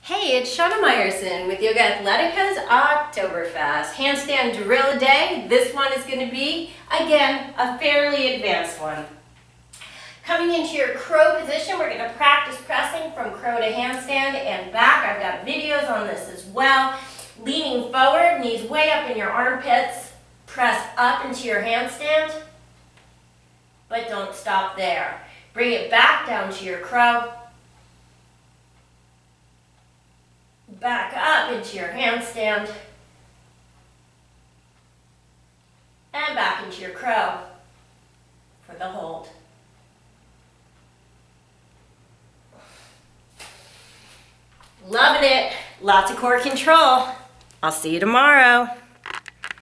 Hey, it's Shana Meyerson with YOGAthletica's Oktoberfest handstand drill a day. This one is going to be, again, a fairly advanced one. Coming into your crow position, we're going to practice pressing from crow to handstand and back. I've got videos on this as well. Leaning forward, knees way up in your armpits. Press up into your handstand, but don't stop there. Bring it back down to your crow. Back up into your handstand, and back into your crow for the hold. Loving it. Lots of core control. I'll see you tomorrow.